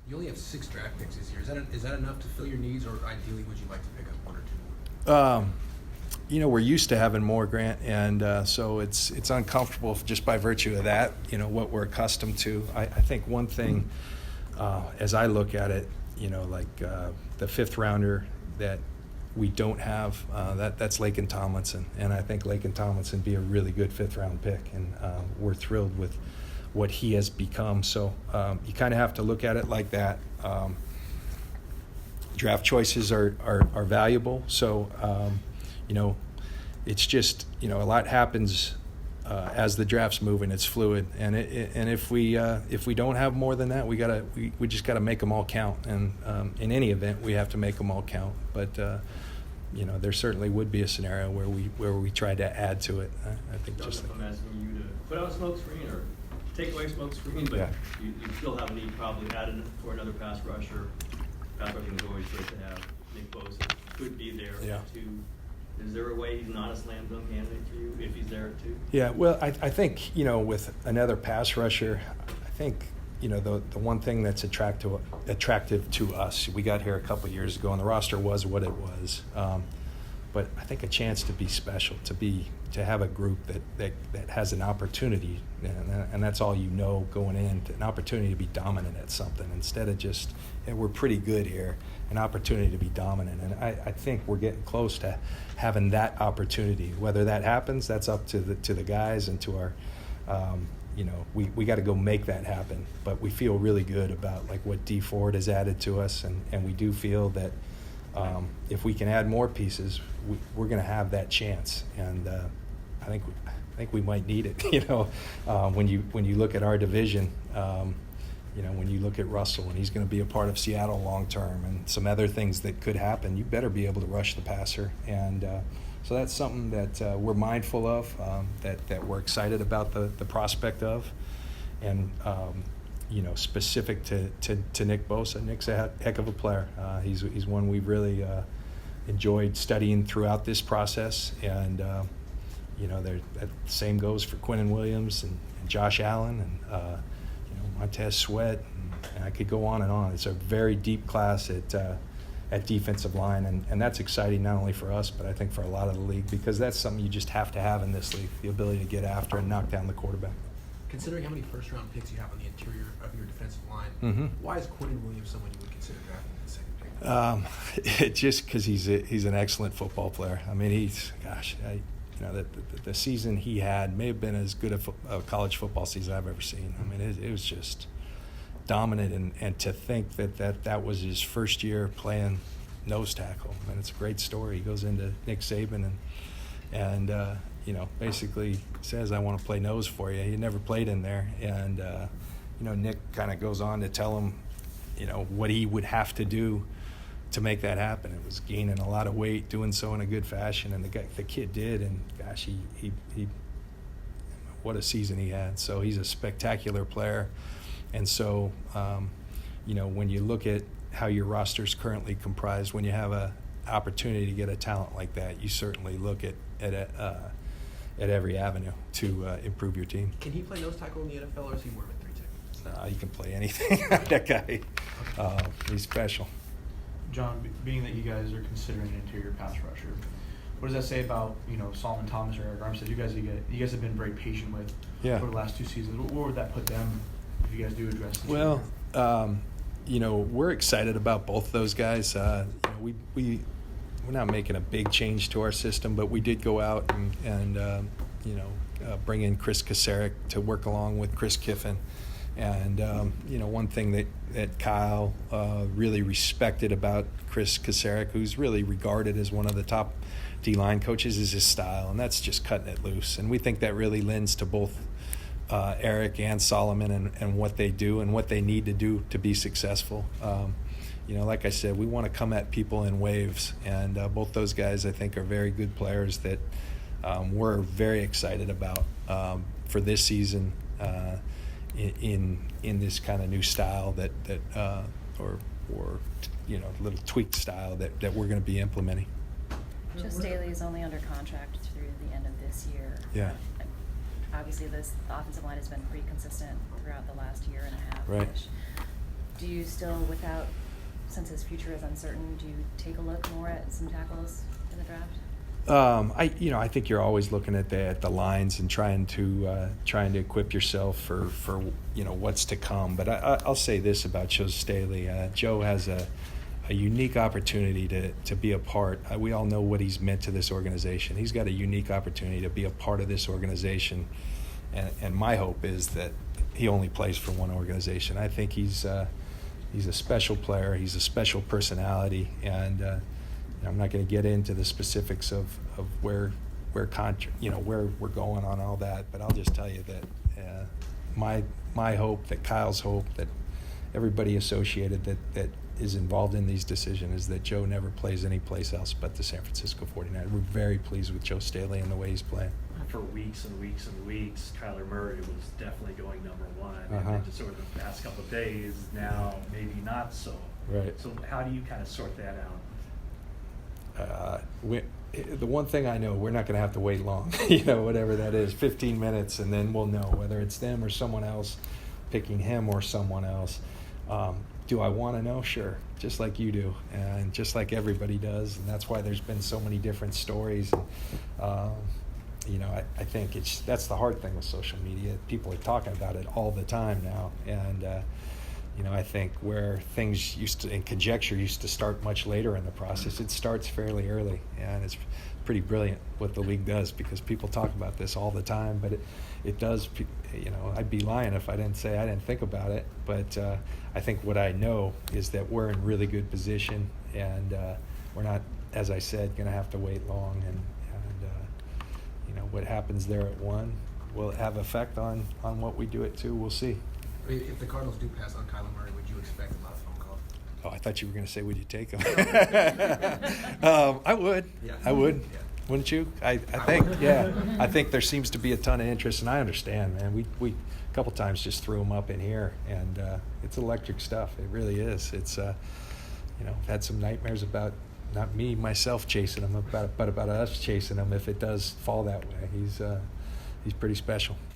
You only have 6 draft picks this year. Is that enough to fill your needs, or ideally would you like to pick up 1 or 2? We're used to having more, Grant, and so it's uncomfortable just by virtue of that, what we're accustomed to. I think one thing, as I look at it, the 5th rounder that we don't have, that's Laken Tomlinson, and I think Laken Tomlinson be a really good 5th round pick, and we're thrilled with what he has become. So you kind of have to look at it like that. Draft choices are valuable, so it's just a lot happens as the draft's moving. It's fluid, and if we don't have more than that, we just gotta make them all count. And in any event, we have to make them all count. But there certainly would be a scenario where we try to add to it. I think Doug, just. I'm asking you to put out a smoke screen or take away smoke screen, but yeah. you still have a need probably added for another pass rusher. Pass rushing is always great to have. Nick Bosa could be there too. Is there a way he's not a slam dunk candidate for you if he's there too? Yeah, well, I think with another pass rusher, I think the one thing that's attractive to us. We got here a couple of years ago, and the roster was what it was. But I think a chance to be special, to have a group that has an opportunity, and that's all going in, an opportunity to be dominant at something instead of just we're pretty good here, an opportunity to be dominant. And I think we're getting close to having that opportunity. Whether that happens, that's up to the guys and to our, we got to go make that happen. But we feel really good about what D Ford has added to us, and we do feel that if we can add more pieces, we're going to have that chance. And I think we might need it. When you look at our division, when you look at Russell, and he's going to be a part of Seattle long term, and some other things that could happen, you better be able to rush the passer. And so that's something that we're mindful of, that we're excited about the prospect of. And specific to Nick Bosa, Nick's a heck of a player. He's one we've really enjoyed studying throughout this process, and the same goes for Quinnen Williams and Josh Allen and Montez Sweat, and I could go on and on. It's a very deep class at defensive line, and that's exciting not only for us, but I think for a lot of the league, because that's something you just have to have in this league, the ability to get after and knock down the quarterback. Considering how many first-round picks you have on the interior of your defensive line, why is Quinnen Williams someone you would consider drafting in the second pick? Just because he's an excellent football player. I mean, the season he had may have been as good a college football season I've ever seen. I mean, it was just dominant, and to think that was his first year playing nose tackle. I mean, it's a great story. He goes into Nick Saban and basically says, I want to play nose for you. He never played in there. And, Nick kind of goes on to tell him, what he would have to do to make that happen. It was gaining a lot of weight, doing so in a good fashion, and the kid did. And, gosh, he what a season he had. So he's a spectacular player. And so, when you look at how your roster's currently comprised, when you have an opportunity to get a talent like that, you certainly look at every avenue to improve your team. Can he play nose tackle in the NFL, or is he more of a 3 tech? He can play anything. That guy, he's special. John, being that you guys are considering an interior pass rusher, what does that say about Solomon Thomas or Eric Armstead? You guys have been very patient with over the last 2 seasons. Where would that put them if you guys do address this? Well, we're excited about both those guys. We're not making a big change to our system, but we did go out and bring in Chris Kasarik to work along with Chris Kiffin. And, one thing that Kyle really respected about Chris Kasarik, who's really regarded as one of the top D-line coaches, is his style, and that's just cutting it loose. And we think that really lends to both Eric and Solomon and what they do and what they need to do to be successful. Like I said, we want to come at people in waves, and both those guys, I think, are very good players that we're very excited about for this season in this kind of new style or little tweaked style that we're going to be implementing. Joe Staley is only under contract through the end of this year. Yeah. Obviously, the offensive line has been pretty consistent throughout the last year and a half. Right. Do you still, since his future is uncertain, do you take a look more at some tackles in the draft? I think you're always looking at the lines and trying to equip yourself for what's to come. But I'll say this about Joe Staley: Joe has a unique opportunity to be a part. We all know what he's meant to this organization. He's got a unique opportunity to be a part of this organization, and my hope is that he only plays for one organization. I think he's a special player. He's a special personality, and I'm not going to get into the specifics of where we're going on all that, but I'll just tell you that my hope, that Kyle's hope, that everybody associated that is involved in these decisions is that Joe never plays any place else but the San Francisco 49ers. We're very pleased with Joe Staley and the way he's playing. For weeks and weeks and weeks, Kyler Murray was definitely going number one. Uh-huh. And then just sort of the past couple of days, now maybe not so. Right. So how do you kind of sort that out? The one thing I know, we're not going to have to wait long, whatever that is, 15 minutes, and then we'll know whether it's them or someone else picking him or someone else. Do I want to know? Sure, just like you do, and just like everybody does, and that's why there's been so many different stories. I think that's the hard thing with social media. People are talking about it all the time now, and I think where things in conjecture used to start much later in the process, it starts fairly early, and it's pretty brilliant what the league does, because people talk about this all the time, but it does, I'd be lying if I didn't say I didn't think about it, but I think what I know is that we're in really good position, and we're not, as I said, going to have to wait long, and what happens there at 1 will have effect on what we do at 2. We'll see. I mean, if the Cardinals do pass on Kyler Murray, would you expect a lot of phone calls? Oh, I thought you were going to say, would you take him? I would. Yeah. I would. Yeah. Wouldn't you? I think, yeah. I think there seems to be a ton of interest, and I understand, man. We a couple times just threw him up in here, and it's electric stuff. It really is. It's, I've had some nightmares about not me, myself chasing him, but about us chasing him if it does fall that way. He's pretty special.